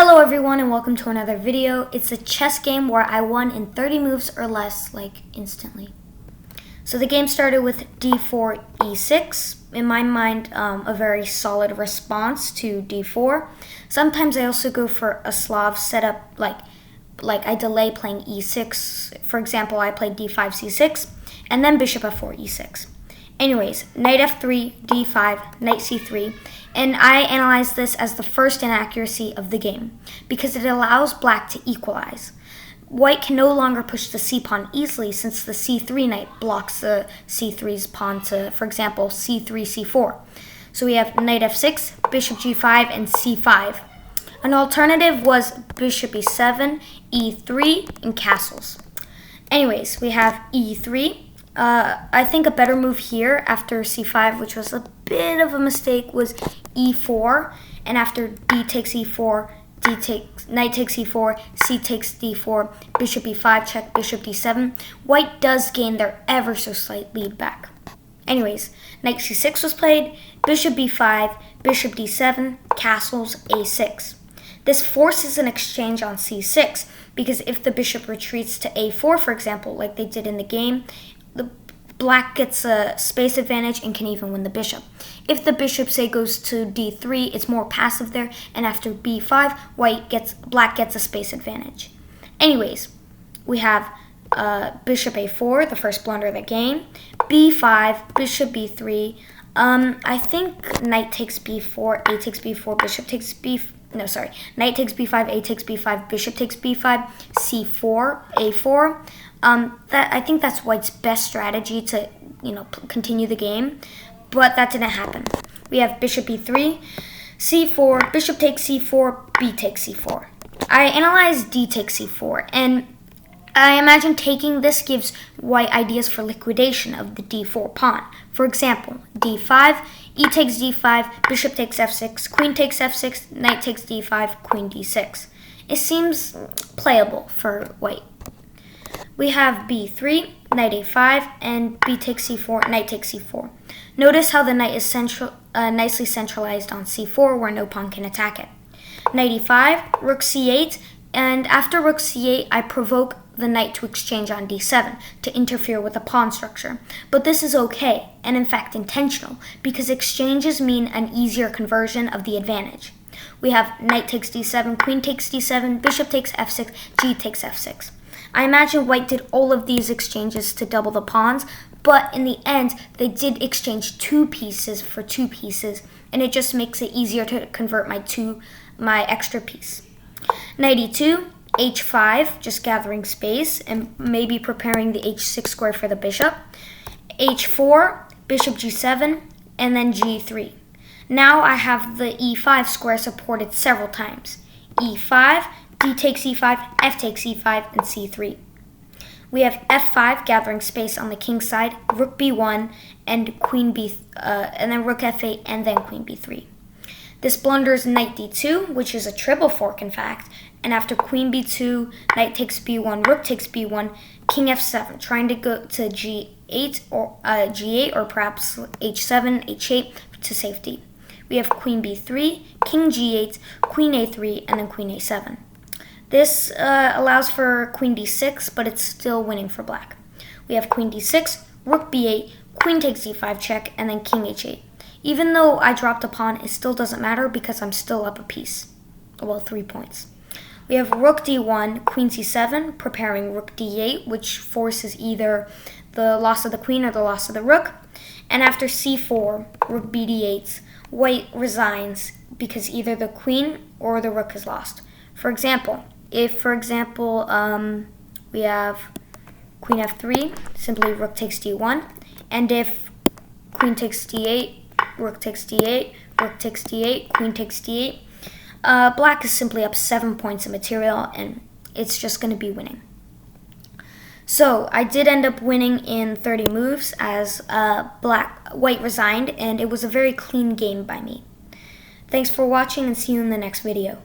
Hello everyone and welcome to another video. It's a chess game where I won in 30 moves or less, like instantly. So the game started with d4, e6. In my mind, a very solid response to d4. Sometimes I also go for a Slav setup, like I delay playing e6. For example, I played d5, c6, and then bishop f4, e6. Anyways, knight f3, d5, knight c3, and I analyze this as the first inaccuracy of the game because it allows black to equalize. White can no longer push the c-pawn easily since the c3 knight blocks the c3's pawn to, for example, c3, c4. So we have knight f6, bishop g5, and c5. An alternative was bishop e7, e3, and castles. Anyways, we have e3. I think a better move here after c5, which was a bit of a mistake, was e4. And after d takes e4, knight takes e4, c takes d4, bishop e5, check, bishop d7. White does gain their ever so slight lead back. Anyways, knight c6 was played, bishop b5, bishop d7, castles a6. This forces an exchange on c6 because if the bishop retreats to a4, for example, like they did in the game, the black gets a space advantage and can even win the bishop. If the bishop, say, goes to d3, it's more passive there, and after b5, black gets a space advantage. Anyways, we have bishop a4, the first blunder of the game, b5, bishop b3. I think knight takes b4, a takes b4, bishop takes knight takes b5, a takes b5, bishop takes b5, c4, a4. I think that's White's best strategy to, continue the game, but that didn't happen. We have bishop e3, c4, bishop takes c4, b takes c4. I analyzed d takes c4, and I imagine taking this gives White ideas for liquidation of the d4 pawn. For example, d5, e takes d5, bishop takes f6, queen takes f6, knight takes d5, queen d6. It seems playable for White. We have b3, knight a5, and b takes c4, knight takes c4. Notice how the knight is nicely centralized on c4 where no pawn can attack it. Knight e5, rook c8, and after rook c8 I provoke the knight to exchange on d7 to interfere with the pawn structure. But this is okay, and in fact intentional, because exchanges mean an easier conversion of the advantage. We have knight takes d7, queen takes d7, bishop takes f6, g takes f6. I imagine White did all of these exchanges to double the pawns, but in the end, they did exchange two pieces for two pieces, and it just makes it easier to convert my extra piece. Knight e2, h5, just gathering space, and maybe preparing the h6 square for the bishop. h4, bishop g7, and then g3. Now I have the e5 square supported several times. e5, d takes e5, f takes e5, and c3. We have f5 gathering space on the king side, rook b1, and and then rook f8, and then queen b3. This blunders knight d2, which is a triple fork in fact, and after queen b2, knight takes b1, rook takes b1, king f7, trying to go to g8 or perhaps h7, h8 to safety. We have queen b3, king g8, queen a3, and then queen a7. This allows for queen d6, but it's still winning for black. We have queen d6, rook b8, queen takes e5 check, and then king h8. Even though I dropped a pawn, it still doesn't matter because I'm still up a piece. Well, 3 points. We have rook d1, queen c7, preparing rook d8, which forces either the loss of the queen or the loss of the rook. And after c4, rook b d8, White resigns because either the queen or the rook is lost. For example, if we have queen f3, simply rook takes d1, and if queen takes d8, rook takes d8, rook takes d8, queen takes d8, black is simply up 7 points of material, and it's just going to be winning. So I did end up winning in 30 moves as White resigned, and it was a very clean game by me. Thanks for watching, and see you in the next video.